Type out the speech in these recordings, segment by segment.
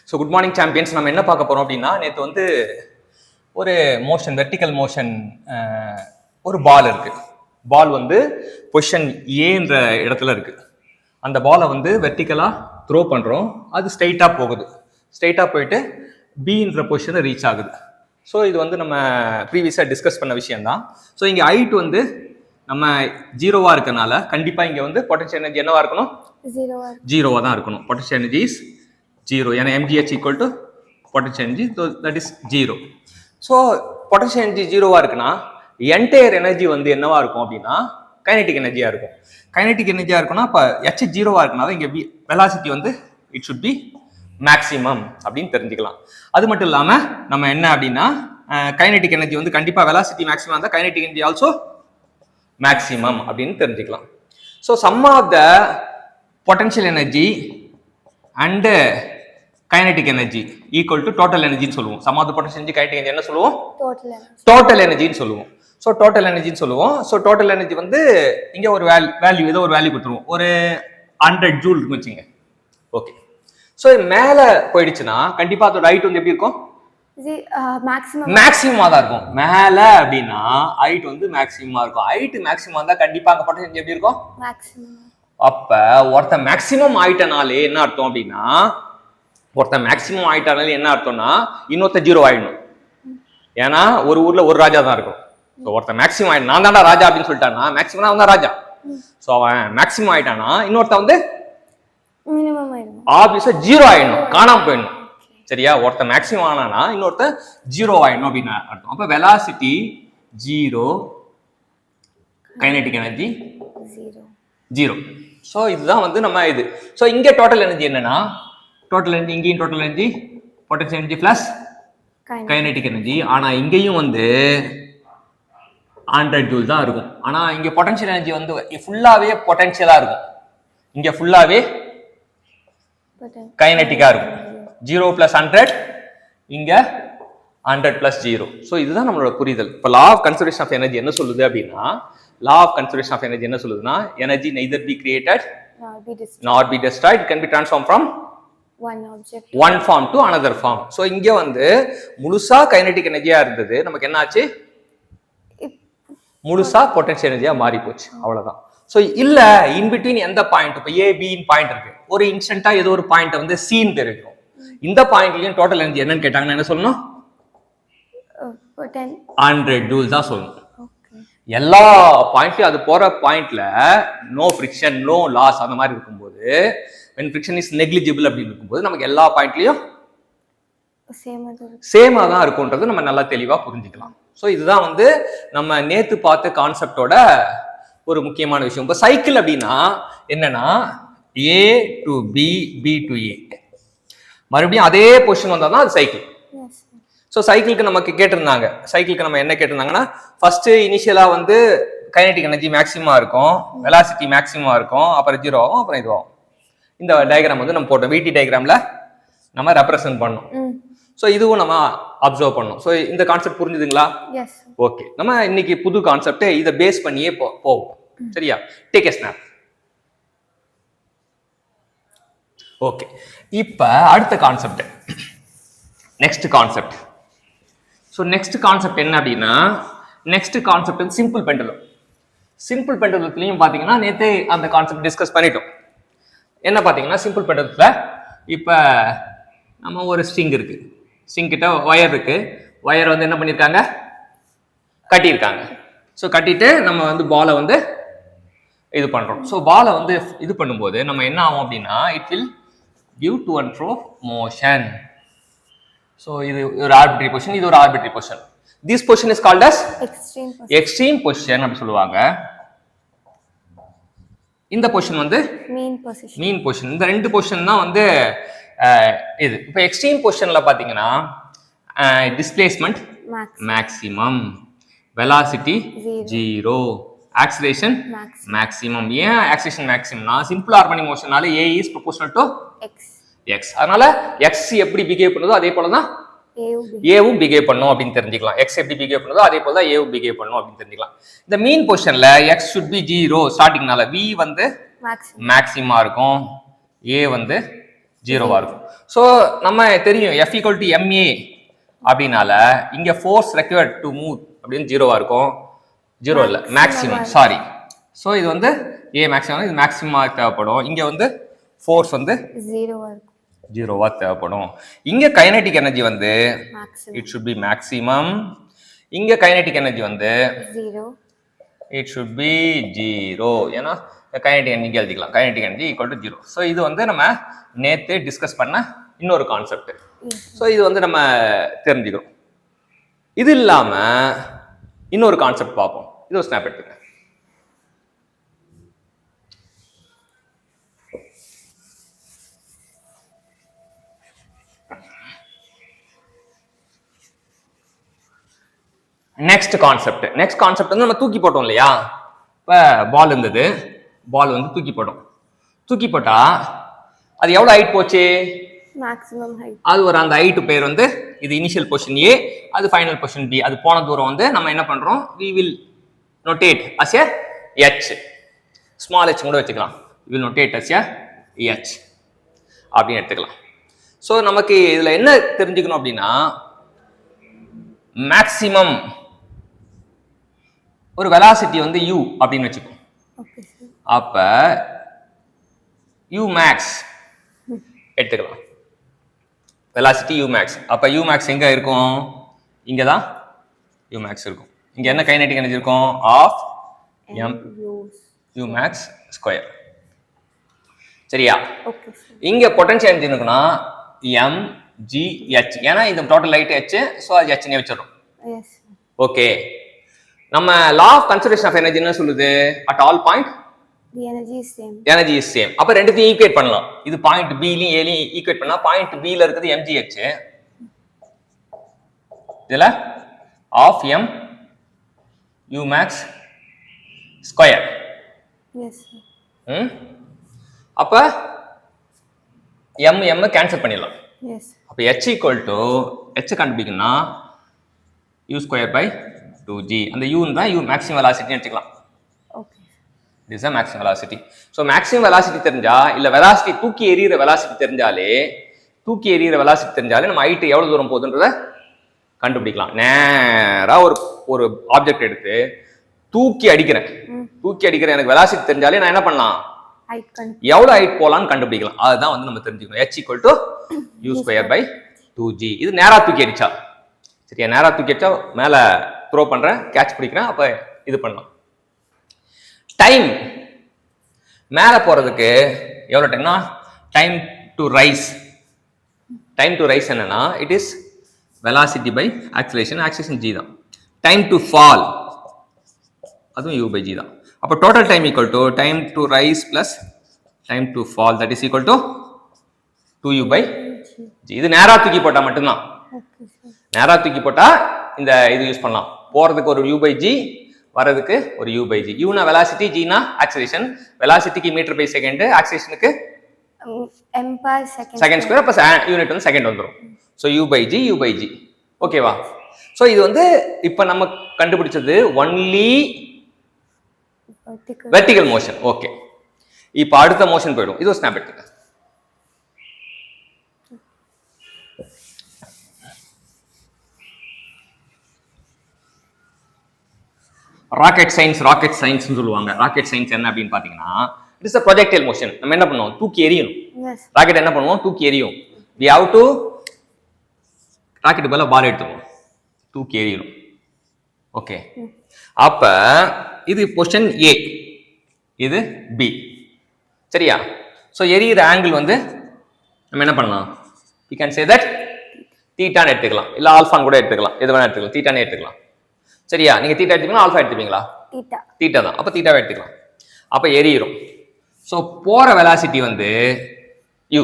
So good morning champions. நம்ம என்ன பார்க்க போகிறோம் அப்படின்னா, நேற்று வந்து ஒரு மோஷன், வெர்டிக்கல் மோஷன், ஒரு பால் இருக்கு. பால் வந்து பொசிஷன் ஏன்ற இடத்துல இருக்கு. அந்த பாலை வந்து வெர்டிக்கலாக த்ரோ பண்ணுறோம். அது ஸ்ட்ரைட்டாக போகுது. ஸ்ட்ரைட்டாக போயிட்டு பின்ற பொசிஷனை ரீச் ஆகுது. ஸோ இது வந்து நம்ம ப்ரீவியஸாக டிஸ்கஸ் பண்ண விஷயம்தான். ஸோ இங்கே ஹைட் வந்து நம்ம ஜீரோவாக இருக்கனால கண்டிப்பாக இங்கே வந்து பொட்டன்ஷியல் எனர்ஜி என்னவா இருக்கணும்? ஜீரோவாக தான் இருக்கணும். Potential energy is zero. ஏன்னா mgh equal to potential energy, that is zero. So potential energy ஜீரோவாக இருக்குன்னா என்டையர் எனர்ஜி வந்து என்னவா இருக்கும் அப்படின்னா கைனெட்டிக் எனர்ஜியாக இருக்கும். கைனெட்டிக் எனர்ஜியாக இருக்குன்னா இப்போ h ஜீரோவாக இருக்குன்னா இங்கே வெலாசிட்டி வந்து இட் ஷுட் பி மேக்ஸிமம் அப்படின்னு தெரிஞ்சுக்கலாம். அது மட்டும் இல்லாமல் நம்ம என்ன அப்படின்னா கைனெட்டிக் எனர்ஜி வந்து கண்டிப்பாக வெலாசிட்டி மேக்ஸிமம் இருந்தால் கைனெட்டிக் எனர்ஜி ஆல்சோ மேக்ஸிமம் அப்படின்னு தெரிஞ்சுக்கலாம். So sum of the potential energy and kinetic energy equal to total எனர்ஜின்னு சொல்லுவோம். Sum of the potential energy kinetic energy என்ன சொல்லுவோம்? டோட்டல் எனர்ஜின்னு சொல்லுவோம். ஸோ டோட்டல் எனர்ஜின்னு சொல்லுவோம். ஸோ டோட்டல் எனர்ஜி வந்து இங்கே ஒரு வேல்யூ ஏதோ ஒரு வேல்யூ கொடுத்துருவோம். ஒரு 100 ஜூல் இருக்குன்னு வச்சுங்க. ஓகே. ஸோ மேலே போயிடுச்சுன்னா கண்டிப்பாக அதோட ஹைட் வந்து எப்படி இருக்கும்? மேக்ஸிமமா தான் இருக்கும். மேல அப்படின்னா ஹைட் வந்து மேக்ஸிமமா இருக்கும். ஹைட் மேக்ஸிமம் இருந்தா கண்டிப்பா அங்க பொட்டன்ஷியல் எப்படி இருக்கும்? அப்ப ஒருத்தன் மேக்ஸிமம் ஆயிட்டனாலே என்ன அர்த்தம் அப்படின்னா, ஒருத்தன் மேக்ஸிமம் ஆயிட்டனாலே என்ன அர்த்தம்னா இன்னொருத்த ஜீரோ ஆயிடணும். ஏன்னா ஒரு ஊர்ல ஒரு ராஜா தான் இருக்கும். ஒருத்தன் மேக்ஸிமம் ஆயிடும், நான் தான்டா ராஜா அப்படின்னு சொல்லிட்டானா மேக்ஸிமம் அவன் தான் ராஜா. ஸோ அவன் மேக்ஸிமம் ஆயிட்டானா இன்னொருத்த வந்து ஆப்வியஸா ஜீரோ ஆயிடணும், காணாம போயிடணும். சரியா? ஒருத்த மேக்ஸிமம் ஆனானா இன்னொருத்த ஜீரோ ஆயிடணும் அப்படின்னு அர்த்தம். அப்ப velocity zero, kinetic energy zero. So இதுதான் வந்து நம்ம இது. ஸோ இங்க டோட்டல் எனர்ஜி என்னன்னா, டோட்டல் எனர்ஜி இங்கேயும் total energy potential energy plus kinetic energy. ஆனா இங்கேயும் வந்து 100 ஜூல் தான் இருக்கும். ஆனா இங்க பொட்டன்ஷியல் எனர்ஜி வந்து ஃபுல்லாவே பொட்டன்ஷியலா இருக்கும், இங்க ஃபுல்லாவே கைனெட்டிக்கா இருக்கும். 0 + 100, இங்க 100 + 0. ஸோ இதுதான் நம்மளோட புரிதல். இப்போ law of conservation of energy என்ன சொல்லுது அப்படின்னா, law of conservation of energy என்ன சொல்லுதுன்னா, energy neither be created nor be destroyed, it can be transformed from one form to another form. So இங்க வந்து முழுசா கைனெட்டிக் எனர்ஜியா இருந்தது, நமக்கு என்ன ஆச்சு? முழுசா பொட்டன்ஷியல் எனர்ஜியா மாறி போச்சு. அவ்வளவுதான். ஸோ இல்ல இன் பிட்வீன் எந்த பாயிண்ட், இப்போ ஏ பின்னு பாயிண்ட் இருக்கு, ஒரு இன்ஸ்டன்டா ஏதோ ஒரு பாயிண்ட் வந்து சீன் தெரியும். இந்த பாயிண்ட்லயும் டோட்டல் எனர்ஜி என்னன்னு கேட்டாங்கன்னா என்ன சொல்லணும்? 100 ஜூல் தான் சொல்லணும். எல்லா பாயிண்ட்லயும் அது போற பாயிண்ட்ல நோ ஃபிரிக்ஷன், நோ லாஸ் அந்த மாதிரி இருக்கும்போது, when friction is negligible அப்படின்னு இருக்கும்போது நமக்கு எல்லா பாயிண்ட்லயும் சேமா தான் இருக்கும்ன்றது நம்ம நல்லா தெளிவா புரிஞ்சுக்கலாம். ஸோ இதுதான் வந்து நம்ம நேத்து பார்த்த கான்செப்டோட ஒரு முக்கியமான விஷயம். இப்போ சைக்கிள் அப்படின்னா என்னன்னா, A to B, B to A, மறுபடியும் அதே பொசிஷன் வந்தா தான் அது சைக்கிள். ஸோ சைக்கிளுக்கு நமக்கு கேட்டிருந்தாங்க, சைக்கிளுக்கு நம்ம என்ன கேட்டிருந்தாங்கன்னா, ஃபர்ஸ்ட் இனிஷியலா வந்து கைனெட்டிக் எனர்ஜி மேக்ஸிமமா இருக்கும், வெலாசிட்டி மேக்ஸிமமா இருக்கும், அப்புறம் ஜீரோ ஆகும், அப்புறம் இதுவாகும். இந்த டயக்ராம் வந்து நம்ம போட்டோம், விடி டயக்ராம்ல நம்ம ரெப்ரசென்ட் பண்ணோம். ஸோ இதுவும் நம்ம அப்சர்வ் பண்ணோம். ஸோ இந்த கான்செப்ட் புரிஞ்சுதுங்களா? ஓகே. நம்ம இன்னைக்கு புது கான்செப்ட் இதை பேஸ் பண்ணியே போவோம். சரியா? Take a snap. ஓகே. இப்ப அடுத்த concept, next concept. So next concept என்ன அப்படின்னா, next concept simple pendulum. Simple பெண்டுலத்துலையும் பார்த்தீங்கன்னா நேற்று அந்த கான்செப்ட் டிஸ்கஸ் பண்ணிட்டோம். என்ன பார்த்தீங்கன்னா, சிம்பிள் பெண்டுலத்துல இப்போ நம்ம ஒரு ஸ்ட்ரிங் இருக்கு, ஸ்ட்ரிங் கிட்ட ஒயர் இருக்கு, ஒயர் வந்து என்ன பண்ணியிருக்காங்க, கட்டியிருக்காங்க. ஸோ கட்டிட்டு நம்ம வந்து பாலை வந்து இது பண்றோம். ஸோ பாலை வந்து இது பண்ணும்போது நம்ம என்ன ஆகும் அப்படின்னா, it will give to and fro motion. So இது ஒரு arbitrary position, இது ஒரு arbitrary position. This position is called as extreme position அப்படி சொல்லுவாங்க. இந்த பொசிஷன் வந்து மீன் பொசிஷன். இந்த ரெண்டு பொசிஷன் தான் வந்து இது. இப்போ எக்ஸ்ட்ரீம் பொசிஷன்ல பாத்தீங்கன்னா displacement maximum, velocity zero, acceleration maximum. ஏன் ஆக்சிலரேஷன் மேக்ஸிமம்னா, சிம்பிள் ஹார்மோனிக் மோஷனால a is proportional to x. அதனால x எப்படி பிஹேவ் பண்ணுதோ அதே போல தான் ஏவும் பிஹேவ் பண்ணும் அப்படின்னு தெரிஞ்சுக்கலாம். x எப்படி பிஹேவ் பண்ணுதோ அதே போல தான் ஏவும் பிஹேவ் பண்ணும் அப்படின்னு தெரிஞ்சுக்கலாம். இந்த மீன் பொசிஷன்ல x should be 0 ஸ்டார்டிங்னால v வந்து மேக்ஸிமா இருக்கும், a வந்து ஜீரோவா இருக்கும். ஸோ நம்ம தெரியும் F ஈக்குவல் டு MA அப்படின்னால இங்க ஃபோர்ஸ் ரெக்வயர்ட் டு மூவ் அப்படின்னு ஜீரோவா இருக்கும். ஜீரோ இல்லை, மேக்ஸிமம், சாரி. ஸோ இது வந்து ஏ மேக்ஸிமம், இது மேக்ஸிமமாக தேவைப்படும். இங்க வந்து ஃபோர்ஸ் வந்து ஜீரோவா தேவைப்படும். இங்க கைனடிக் எனர்ஜி வந்து இட் ஷுட் பி மேக்ஸிமம். இங்க கைனடிக் எனர்ஜி வந்து இட் ஷுட் பி ஜீரோ. ஏன்னா கைனடிக் எனர்ஜி எழுதிக்கலாம், kinetic energy equal to zero. So இது வந்து நம்ம நேற்று டிஸ்கஸ் பண்ண இன்னொரு கான்செப்ட். ஸோ இது வந்து நம்ம தெரிஞ்சுக்கிறோம். இது இல்லாம இன்னொரு கான்செப்ட் பார்ப்போம். இது ஒரு ஸ்னாப் எடுத்துங்க. நெக்ஸ்ட் கான்செப்ட் வந்து நம்ம தூக்கி போட்டோம் இல்லையா? இப்போ பால் இருந்தது, பால் வந்து தூக்கி போட்டோம். தூக்கி போட்டா அது எவ்வளவு ஹைட் போச்சு? Maximum height. அது ஒரு அந்த ஹைட் பேர் வந்து இது இனிஷியல் பொசிஷன் A, அது ஃபைனல் பொசிஷன் B. அது போன தூரம் வந்து நம்ம என்ன பண்றோம்? we will notate as a h, small h கூட வச்சுக்கலாம். we will notate as a h அப்படி எடுத்துக்கலாம். சோ நமக்கு இதுல என்ன தெரிஞ்சுக்கணும் அப்படின்னா, மேக்ஸிமம் ஒரு வெலாசிட்டி வந்து u அப்படின்னு வச்சுக்கோ. அப்ப u max எடுத்துக்கலாம். Velocity u max. அப்ப u max எங்க இருக்கும்? இங்க தான் u max இருக்கும். இங்க என்ன கைனடிக் எனர்ஜி இருக்கும்? Half m u max square. சரியா? இங்க பொட்டன்ஷியல் எனர்ஜி இருக்குன்னா m g h. ஏன்னா இது டோட்டல் லைட் h, சோ அது h னே வெச்சிரோம். எஸ். ஓகே. நம்ம law of conservation of energy என்ன சொல்லுது? At all point the energy is same. Energy is same. அப்ப ரெண்டுத்தையும் ஈக்குவேட் பண்ணலாம். இது பாயிண்ட் B லயும் A லயும் ஈக்குவேட் பண்ணா பாயிண்ட் B ல இருக்குது mgh. இதுல half m u max square. Yes. அப்ப m கேன்சல் பண்ணிடலாம். எஸ். அப்ப h ஈக்குவல் டு h கண்டுபிடிக்கணும்னா u ஸ்கொயர் பை 2g. அந்த u தான் u மேக்ஸிமம் வெலாசிட்டி எடுத்துக்கலாம். Okay. this is a maximum velocity. so maximum velocity தெரிஞ்சா இல்ல velocity தூக்கி எறியற velocity தெரிஞ்சாலே நம்ம ஹைட் எவ்வளவு தூரம் போகுதுன்றத கண்டுபிடிக்கலாம். நேரா ஒரு ஆப்ஜெக்ட் எடுத்து தூக்கி அடிக்கிறேன், எனக்கு velocity தெரிஞ்சாலே நான் என்ன பண்ணலாம்? எவ்வளவு ஹைட் போலாம்னு கண்டுபிடிக்கலாம். அதுதான் வந்து நம்ம தெரிஞ்சுக்கணும். h equal to u square by 2g. இது நேரா தூக்கி அடிச்சா, சரியா? நேரா தூக்கி அடிச்சா மேல த்ரோ பண்றேன், கேட்ச் பிடிக்கிறேன், அப்ப இது பண்ணலாம். டைம் மேல போறதுக்கு எவ்வளவு டைம்னா டைம் டு ரைஸ் என்னன்னா it is velocity by acceleration g தான். டைம் டு ஃபால் அதுவும் u by g தான். அப்ப total time equal to time to rise plus time to fall, that is equal to 2u by g. இது நேரா தூக்கி போட்டா மட்டும்தான். நேரா தூக்கி போட்டா இந்த இது யூஸ் பண்ணலாம். போறதுக்கு ஒரு u by g, வரதுக்கு ஒரு u by g. u னா velocity, g னா acceleration. velocityக்கு மீட்டர் பை செகண்ட், acceleration-க்கு m per செகண்ட் ஸ்கொயர் அப்ப யூனிட் வந்து செகண்ட் வந்துரும். So u by g. ஓகேவா? சோ இது வந்து இப்ப நம்ம கண்டுபிடிச்சது only vertical motion. ஓகே. இப்ப அடுத்த மோஷன் போய்டும். இது ஒரு ஸ்னாப் எடுத்துங்க. ராக்கெட் சயின்ஸ் சொல்லுவாங்க. ராக்கெட் சயின்ஸ் என்ன அப்படின்னு பாத்தீங்கன்னா, it is a projectile motion. நம்ம என்ன பண்ணுவோம்? தூக்கி எறியணும். ராக்கெட் என்ன பண்ணுவோம்? தூக்கி எறியும். we have to ராக்கெட் மேல பால் எடுத்துவோம், தூக்கி எறியணும். ஓகே. அப்ப இது பொசிஷன் A, இது B. சரியா? சோ எறிகிற ஆங்கிள் வந்து நம்ம என்ன பண்ணலாம்? you can say that தீட்டான்னு எடுத்துக்கலாம், இல்ல ஆல்பான்னு கூட எடுத்துக்கலாம், எது வேணா எடுத்துக்கலாம், தீட்டானே எடுத்துக்கலாம். சரியா? நீங்க தீட்டா எடுத்துப்பீங்களா ஆல்பா எடுத்துப்பீங்களா? தீட்டா தான். அப்ப தீட்டாவை எடுத்துக்கலாம். அப்ப எரியிரும். சோ போற வெலாசிட்டி வந்து u.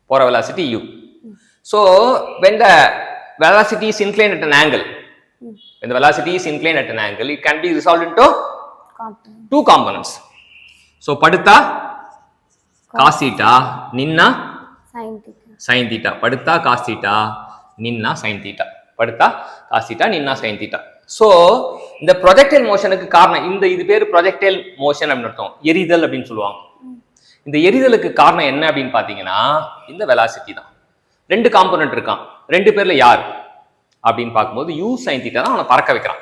போற velocity u. So when the velocity is inclined at an angle, it can be resolved into two components. So படுத்தா cos theta, நின்னா sin theta. படுத்தா cos theta, நின்னா sin theta. படுத்தா cos theta, நின்னா sin theta. So இந்த projectile மோஷனுக்கு காரணம், இது பேரு ப்ரொஜெக்டைல் மோஷன் அப்படின்னு அர்த்தம், எரிதல் அப்படின்னு சொல்லுவாங்க. இந்த எரிதலுக்கு காரணம் என்ன அப்படின்னு பாத்தீங்கன்னா இந்த வெலாசிட்டி தான். ரெண்டு காம்போனன்ட் இருக்கான், ரெண்டு பேர்ல யார் அப்படின்னு பார்க்கும்போது யூ சைன் தீட்டா தான் அவனை பறக்க வைக்கிறான்.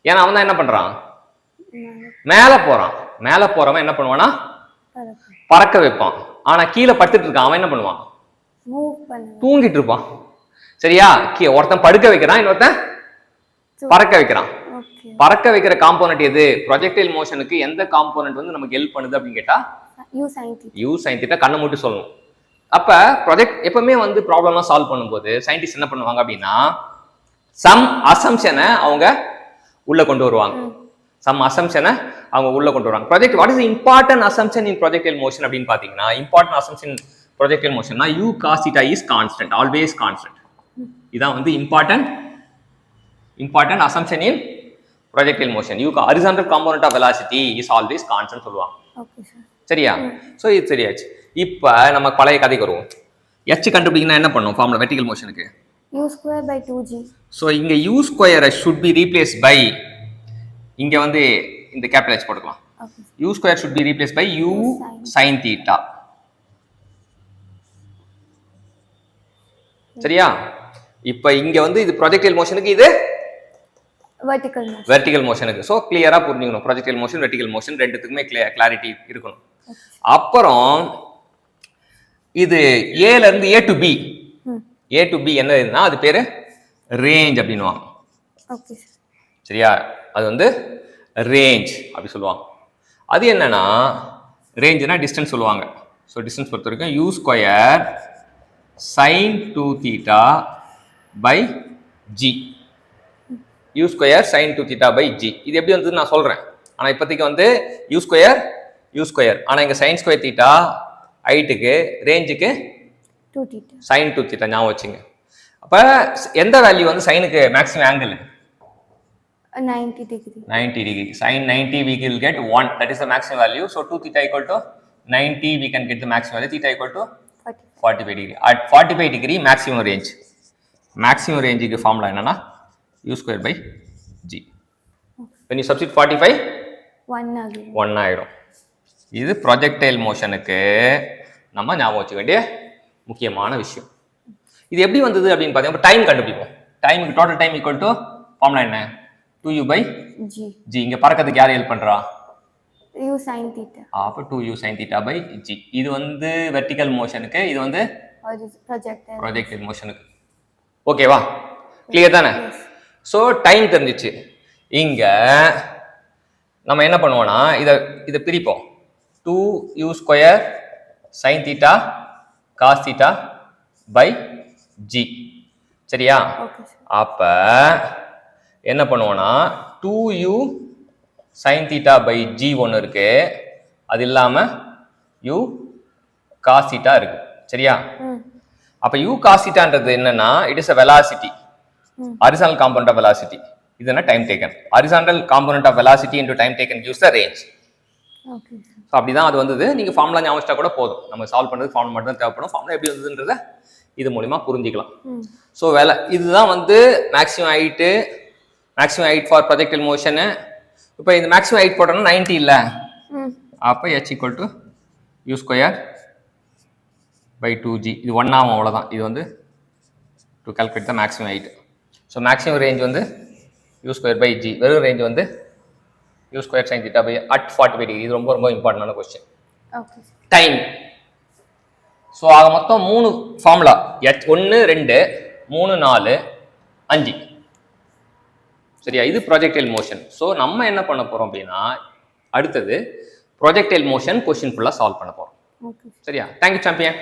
ஏன்னா அவன் தான் என்ன பண்றான், மேல போறான். மேல போறவன் என்ன பண்ணுவானா பறக்க வைப்பான். ஆனா கீழே படுத்துட்டு இருக்கான், அவன் என்ன பண்ணுவான் தூங்கிட்டு இருப்பான். சரியா, ஒருத்தன் படுக்க வைக்கிறான், இன்னொருத்தன் பறக்க வைக்கிறான். பறக்க வைக்கிற காம்போனன்ட் எது, ப்ரொஜெக்டைல் மோஷனுக்கு எந்த காம்போனன்ட் வந்து நமக்கு ஹெல்ப் பண்ணுது அப்படின்னு கேட்டா யூ சைன் தீட்டா. கண்ணை மூட்டு சொல்லணும். அப்ப ப்ராஜெக்ட் எப்பவுமே வந்து ப்ராப்ளம்லாம் சால்வ் பண்ணும்போது சயின்டிஸ்ட் என்ன பண்ணுவாங்க அப்படின்னா சம் அசம்ஷனை அவங்க உள்ள கொண்டு வருவாங்க. சம் அசம்ஷனை அவங்க உள்ள கொண்டு வருவாங்க. Project what is important assumption in projectile motion அப்படின்னு பாத்தீங்கன்னா, இம்பார்ட்டன்ட் அசம்ஷன் ப்ரொஜெக்டைல் மோஷன்னா u cos theta is constant, always constant. இதான் வந்து important assumption in projectile motion. U horizontal component of velocity is always constant சொல்லுவாங்க. சரியா, so இது சரியாச்சு. இப்ப நம்ம பழைய கதைக்கு வருவோம். h கண்டுபிடிக்கணும் என்ன பண்ணும் ஃபார்முலா வெர்டிகல் மோஷனுக்கு u square by 2g. சோ இங்க u square should be replaced by, இங்க வந்து இந்த கேபிட்டல் h போட்டுக்கலாம். u square should be replaced by u sin theta. சரியா, இப்ப இங்க வந்து இது ப்ரொஜெக்டைல் மோஷனுக்கு, இது வெர்டிகல் மோஷனுக்கு. சோ கிளியரா புரிஞ்சுக்கணும், ப்ரொஜெக்டைல் மோஷன் வெர்டிகல் மோஷன் ரெண்டுத்துக்குமே கிளாரிட்டி இருக்கணும். அப்புறம் இது ஏல இருந்து A to B, A to B என்ன இதுனா அது பேரு ரேஞ்ச் அப்படின்னுவாங்க. சரியா, அது வந்து ரேஞ்ச் அப்படி சொல்லுவாங்க. அது என்னன்னா ரேஞ்ச்னா டிஸ்டன்ஸ் சொல்லுவாங்க. ஸோ டிஸ்டன்ஸ் பொறுத்த வரைக்கும் u square sine 2 theta by g, u square sine 2 theta by g. இது எப்படி வந்ததுன்னு நான் சொல்றேன். ஆனா இப்போதைக்கு வந்து யூ ஸ்கொயர் ஆனா இங்க சைன் ஸ்கொயர் தீட்டா ஹைட்டுக்கு, ரேஞ்சுக்கு சைன் 2 தீட்டா ஞாபகம் வச்சுங்க. அப்ப எந்த வேல்யூ வந்து சைனுக்கு maximum angle 90 degree. 90 degree. Sin 90 we will get 1. That is the maximum value. So 2 theta equal to 90 we can get the maximum value. Theta equal to 45 degree. At 45 degree maximum range. Maximum range க்கு formula என்னன்னா u square by g. When you substitute 45 1 ஆயிடும். இது projectile மோஷனுக்கு நம்ம ஞாபகம் வச்சுக்க வேண்டிய முக்கியமான விஷயம். இது எப்படி வந்தது அப்படின்னு பார்த்தீங்கன்னா டைம் கண்டுபிடிப்போம். டைமுக்கு total time equal to formula என்ன 2u by g. இங்க பறக்கிறதுக்கு யார் ஹெல்ப் பண்றா u sin theta. அப்ப 2u sin theta by g. இது வந்து வெர்டிகல் மோஷனுக்கு, இது வந்து ப்ரொஜெக்டைல் மோஷனுக்கு. ஓகேவா, கிளியர் தானே? சோ டைம் தெரிஞ்சிச்சு. இங்க நம்ம என்ன பண்ணுவோம்னா இத பிரிப்போம். 2u square sin theta cos theta by g. சரியா, அப்ப என்ன பண்ணுவோம்னா 2u sin theta by g ஒன்று இருக்கு, அது இல்லாம u cos theta இருக்கு. சரியா, அப்ப u cos thetaன்றது என்னன்னா it is a velocity, horizontal component of velocity. இது என்ன time taken. horizontal component of velocity into time taken gives the range. Okay, so அப்படிதான் அது வந்தது. நீங்க ஃபார்முலா ஞாபகம் வச்சா கூட போதும். நம்ம சால்வ் பண்றது ஃபார்முலா மட்டும் தான் தேவைப்படும். ஃபார்முலா எப்படி வந்ததுன்றத இது மூலமா புரிஞ்சிக்கலாம். சோ இதுதான் வந்து maximum height for projectile motion. இப்போ இந்த மேக்ஸிமம் ஹைட் போட்டோம்னா 90 இல்ல, அப்ப h equal to u square by 2g. இது 1 ஆகும், அவ்வளவுதான். இது வந்து to calculate the maximum height. So maximum range வந்து u square by g. வெறும் ரேஞ்ச் வந்து u square sin theta by at 45 degree. இது ரொம்ப ரொம்ப இம்பார்ட்டன்டான क्वेश्चन. Okay, time. ஸோ ஆக மொத்தம் 3 ஃபார்முலா, h 1 2 3 4 5. சரியா, இது ப்ரொஜெக்டைல் மோஷன். ஸோ நம்ம என்ன பண்ண போறோம் அப்படின்னா அடுத்தது ப்ரொஜெக்டைல் மோஷன் கொஸ்டின் ஃபுல்லா சால்வ் பண்ண போறோம். சரியா, தேங்க்யூ சாம்பியன்.